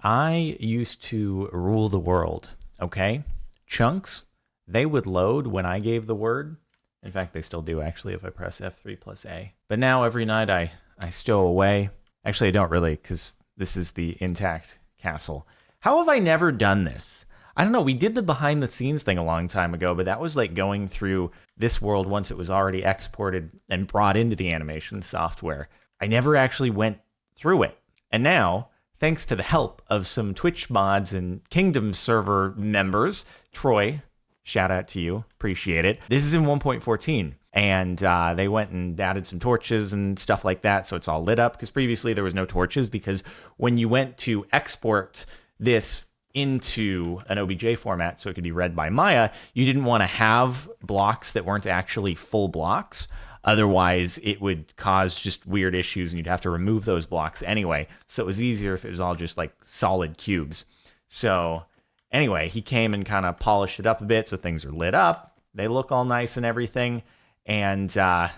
I used to rule the world, okay? Chunks, they would load when I gave the word. In fact, they still do, actually, if I press F3 plus A. But now every night I stow away. Actually, I don't really, because this is the intact castle. How have I never done this? I don't know. We did the behind the scenes thing a long time ago, but that was like going through this world once it was already exported and brought into the animation software. I never actually went through it. And now, thanks to the help of some Twitch mods and Kingdom server members, Troy, shout out to you, appreciate it. This is in 1.14, and they went and added some torches and stuff like that, so it's all lit up, because previously there was no torches, because when you went to export this into an OBJ format so it could be read by Maya, you didn't want to have blocks that weren't actually full blocks. Otherwise, it would cause just weird issues and you'd have to remove those blocks anyway. So it was easier if it was all just like solid cubes. So anyway, he came and kind of polished it up a bit so things are lit up. They look all nice and everything. And yeah,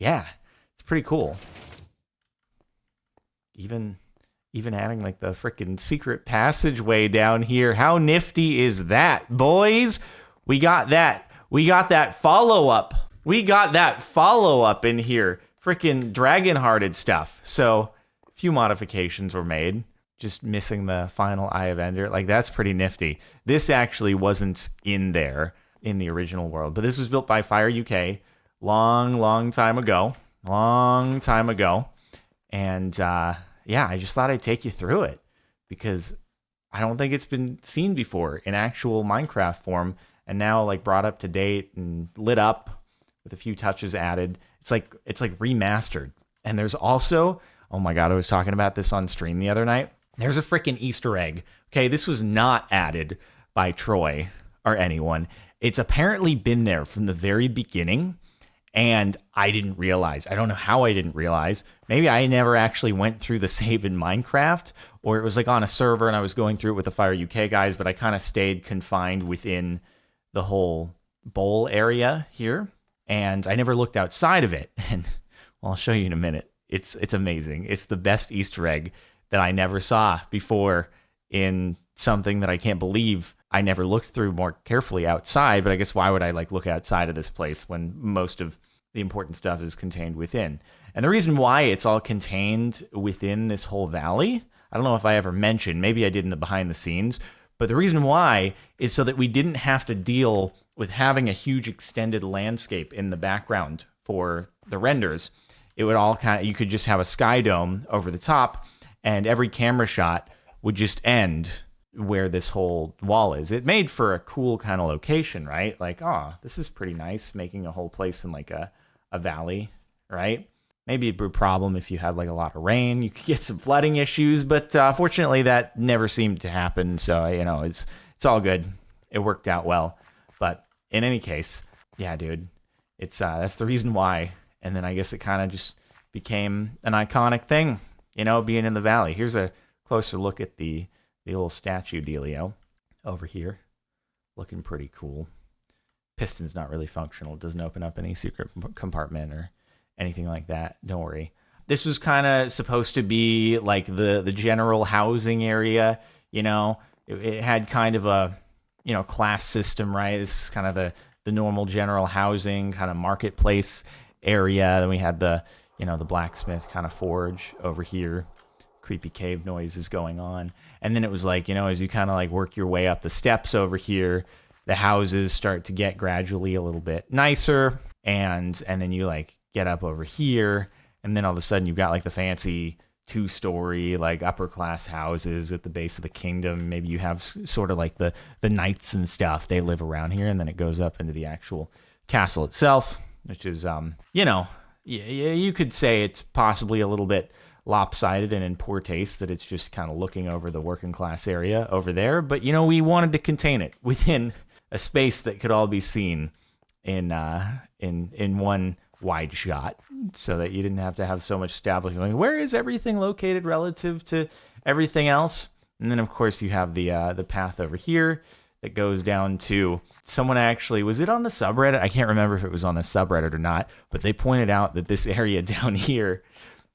it's pretty cool. Even adding like the freaking secret passageway down here. How nifty is that, boys? We got that. We got that follow-up. We got that follow-up in here. Freaking dragon-hearted stuff. So a few modifications were made. Just missing the final Eye of Ender. Like, that's pretty nifty. This actually wasn't in there in the original world. But this was built by Fire UK long time ago. Long time ago. And, yeah, I just thought I'd take you through it because I don't think it's been seen before in actual Minecraft form, and now like brought up to date and lit up with a few touches added. It's like remastered. And there's also, oh my God, I was talking about this on stream the other night. There's a freaking Easter egg. Okay, this was not added by Troy or anyone. It's apparently been there from the very beginning. And I didn't realize. I don't know how I didn't realize. Maybe I never actually went through the save in Minecraft, or it was like on a server and I was going through it with the Fire UK guys, but I kind of stayed confined within the whole bowl area here. And I never looked outside of it. And well, I'll show you in a minute. It's amazing. It's the best Easter egg that I never saw before in something that I can't believe I never looked through more carefully outside, but I guess why would I like look outside of this place when most of the important stuff is contained within? And the reason why it's all contained within this whole valley, I don't know if I ever mentioned, maybe I did in the behind the scenes, but the reason why is so that we didn't have to deal with having a huge extended landscape in the background for the renders. It would all you could just have a sky dome over the top, and every camera shot would just end where this whole wall is. It made for a cool kind of location, right? Like, oh, this is pretty nice, making a whole place in like a valley, right? Maybe a problem if you had like a lot of rain, you could get some flooding issues, but fortunately that never seemed to happen. So, you know, it's all good. It worked out well. But in any case, yeah, dude, it's that's the reason why. And then I guess it kind of just became an iconic thing, you know, being in the valley. Here's a closer look at the little statue dealio over here. Looking pretty cool. Piston's not really functional. It doesn't open up any secret compartment or anything like that. Don't worry. This was kind of supposed to be like the general housing area, you know. It had kind of a, you know, class system, right? This is kind of the normal general housing kind of marketplace area. Then we had the, you know, the blacksmith kind of forge over here. Creepy cave noises going on. And then it was like, you know, as you kind of like work your way up the steps over here, the houses start to get gradually a little bit nicer. And then you like get up over here. And then all of a sudden you've got like the fancy 2-story, like upper class houses at the base of the kingdom. Maybe you have sort of like the knights and stuff. They live around here. And then it goes up into the actual castle itself, which is, you know, you could say it's possibly a little bit lopsided and in poor taste that it's just kind of looking over the working class area over there. But, you know, we wanted to contain it within a space that could all be seen in one wide shot so that you didn't have to have so much establishment. Like, where is everything located relative to everything else? And then, of course, you have the path over here that goes down to someone actually, was it on the subreddit? I can't remember if it was on the subreddit or not, but they pointed out that this area down here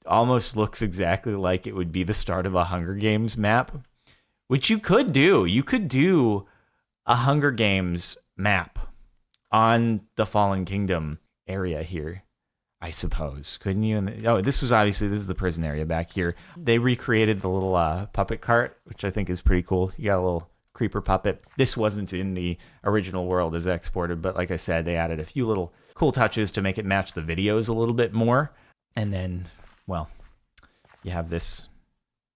almost looks exactly like it would be the start of a Hunger Games map, which you could do. You could do a Hunger Games map on the Fallen Kingdom area here, I suppose. Couldn't you? This is the prison area back here. They recreated the little puppet cart, which I think is pretty cool. You got a little creeper puppet. This wasn't in the original world as exported, but like I said, they added a few little cool touches to make it match the videos a little bit more. And then, well, you have this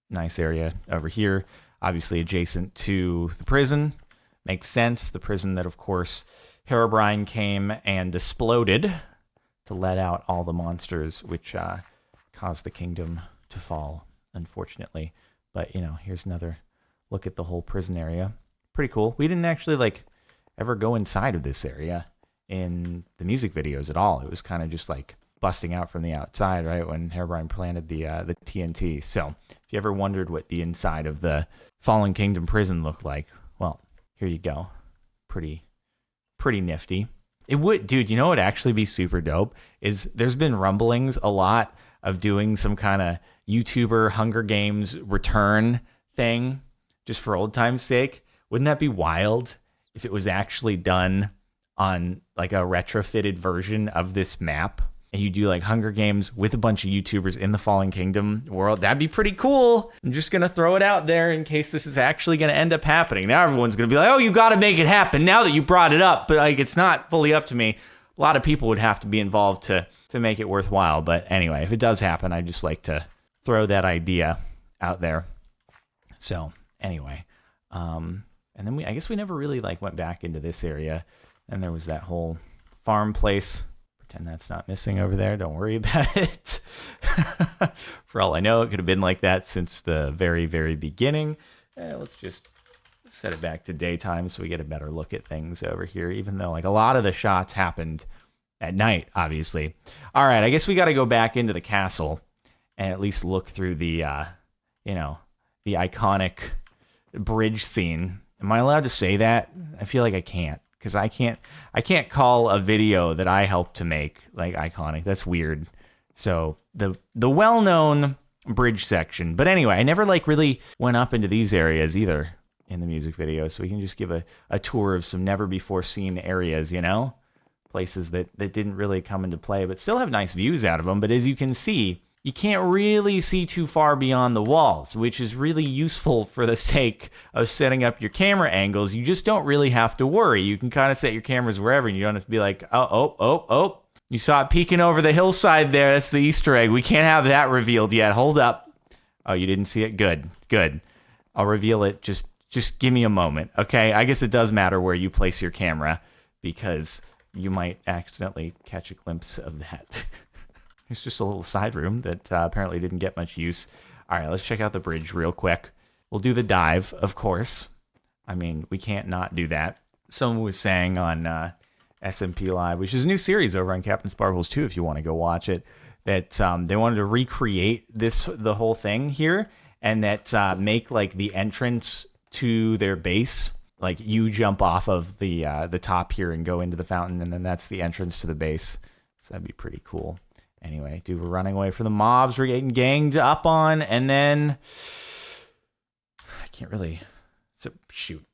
nice area over here, obviously adjacent to the prison. Makes sense. The prison that, of course, Herobrine came and exploded to let out all the monsters, which caused the kingdom to fall, unfortunately. But, here's another look at the whole prison area. Pretty cool. We didn't actually, ever go inside of this area in the music videos at all. It was kind of just, busting out from the outside, right, when Herobrine planted the TNT. So if you ever wondered what the inside of the Fallen Kingdom prison looked like, well, here you go. Pretty nifty. It would, dude, what would actually be super dope is there's been rumblings a lot of doing some kind of YouTuber Hunger Games return thing just for old time's sake. Wouldn't that be wild if it was actually done on a retrofitted version of this map? And you do Hunger Games with a bunch of YouTubers in the Fallen Kingdom world. That'd be pretty cool. I'm just going to throw it out there in case this is actually going to end up happening. Now everyone's going to be like, oh, you got to make it happen now that you brought it up. But it's not fully up to me. A lot of people would have to be involved to make it worthwhile. But anyway, if it does happen, I'd just like to throw that idea out there. So anyway, and then I guess we never really went back into this area. And there was that whole farm place. Pretend that's not missing over there. Don't worry about it. For all I know, it could have been like that since the very, very beginning. Let's just set it back to daytime so we get a better look at things over here, even though a lot of the shots happened at night, obviously. All right, I guess we got to go back into the castle and at least look through the, the iconic bridge scene. Am I allowed to say that? I feel like I can't. Because I can't call a video that I helped to make iconic. That's weird. So the well-known bridge section. But anyway, I never really went up into these areas either in the music video. So we can just give a tour of some never before seen areas, places that didn't really come into play, but still have nice views out of them. But as you can see, you can't really see too far beyond the walls, which is really useful for the sake of setting up your camera angles. You just don't really have to worry. You can kind of set your cameras wherever, and you don't have to be like, oh. You saw it peeking over the hillside there. That's the Easter egg. We can't have that revealed yet. Hold up. Oh, you didn't see it? Good. I'll reveal it. Just give me a moment, okay? I guess it does matter where you place your camera because you might accidentally catch a glimpse of that. It's just a little side room that apparently didn't get much use. All right, let's check out the bridge real quick. We'll do the dive, of course. I mean, we can't not do that. Someone was saying on SMP Live, which is a new series over on CaptainSparklez too, if you want to go watch it, that they wanted to recreate the whole thing here, and that make the entrance to their base. You jump off of the top here and go into the fountain, and then that's the entrance to the base. So that'd be pretty cool. Anyway, dude, we're running away from the mobs. We're getting ganged up on, and then I can't really. Shoot.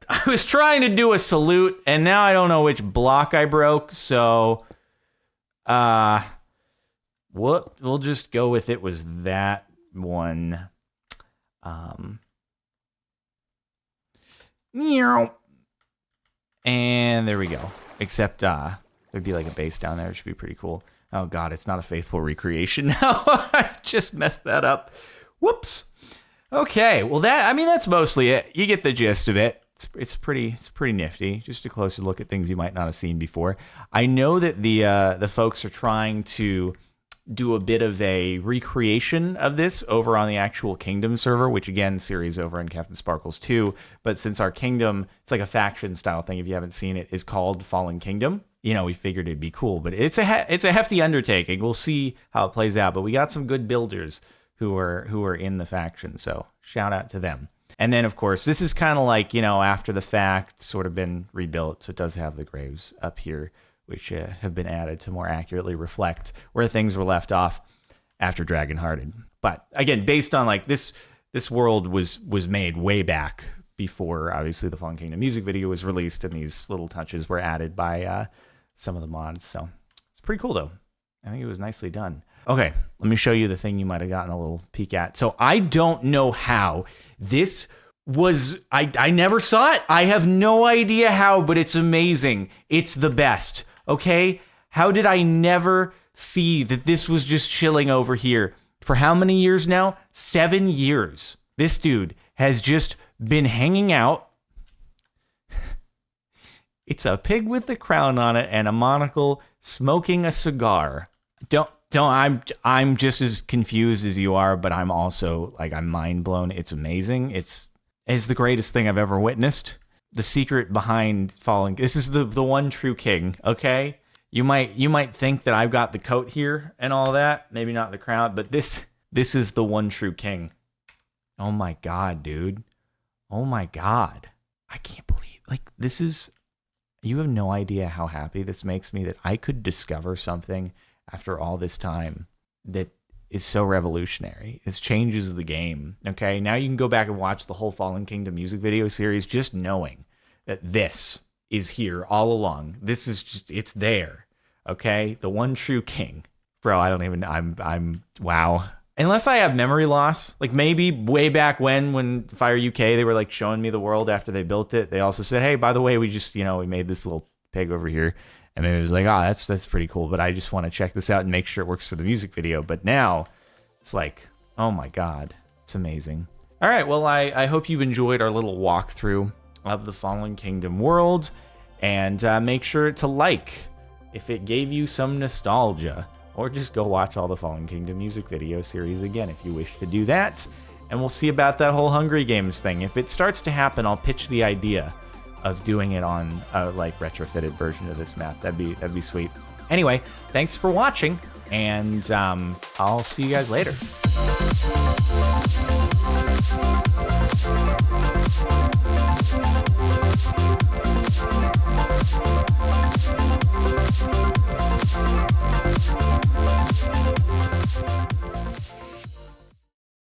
I was trying to do a salute, and now I don't know which block I broke. So, we'll just go with it was that one. And there we go. Except there'd be a base down there. It should be pretty cool. Oh, God, it's not a faithful recreation now. I just messed that up. Whoops. Okay, well, that's mostly it. You get the gist of it. It's pretty nifty. Just a closer look at things you might not have seen before. I know that the folks are trying to do a bit of a recreation of this over on the actual Kingdom server, which, again, series over in CaptainSparklez 2. But since our Kingdom, it's like a faction-style thing, if you haven't seen it, is called Fallen Kingdom. We figured it'd be cool, but it's a hefty undertaking. We'll see how it plays out, but we got some good builders who are in the faction, so shout out to them. And then, of course, this is kind of after the fact, sort of been rebuilt, so it does have the graves up here, which have been added to more accurately reflect where things were left off after Dragonhearted. But again, based on this this world was made way back before, obviously, the Fallen Kingdom music video was released, and these little touches were added by some of the mods. So it's pretty cool, though. I think it was nicely done. Okay, let me show you the thing you might have gotten a little peek at. So I don't know how this was, I never saw it. I have no idea how, but it's amazing. It's the best, okay? How did I never see that this was just chilling over here? For how many years now? 7 years. This dude has just been hanging out. It's a pig with a crown on it and a monocle smoking a cigar. I'm just as confused as you are, but I'm also like, I'm mind blown. It's amazing. It's the greatest thing I've ever witnessed. The secret behind falling. This is the one true king. Okay. You might think that I've got the coat here and all that. Maybe not the crown, but this is the one true king. Oh my God, dude. Oh my God. I can't believe, like, this is, you have no idea how happy this makes me that I could discover something after all this time that is so revolutionary. It changes the game, okay? Now you can go back and watch the whole Fallen Kingdom music video series just knowing that this is here all along. This is just, it's there, okay? The one true king. Bro, I don't even, I'm wow. Unless I have memory loss, like maybe way back when Fire UK, they were like showing me the world after they built it. They also said, hey, by the way, we just, we made this little pig over here. And maybe it was like, oh, that's pretty cool, but I just want to check this out and make sure it works for the music video. But now it's like, oh my God, it's amazing. All right, well, I hope you've enjoyed our little walkthrough of the Fallen Kingdom world, and make sure to like if it gave you some nostalgia, or just go watch all the Fallen Kingdom music video series again if you wish to do that. And we'll see about that whole Hungry Games thing. If it starts to happen, I'll pitch the idea of doing it on a like retrofitted version of this map. That'd be sweet. Anyway, thanks for watching, and I'll see you guys later.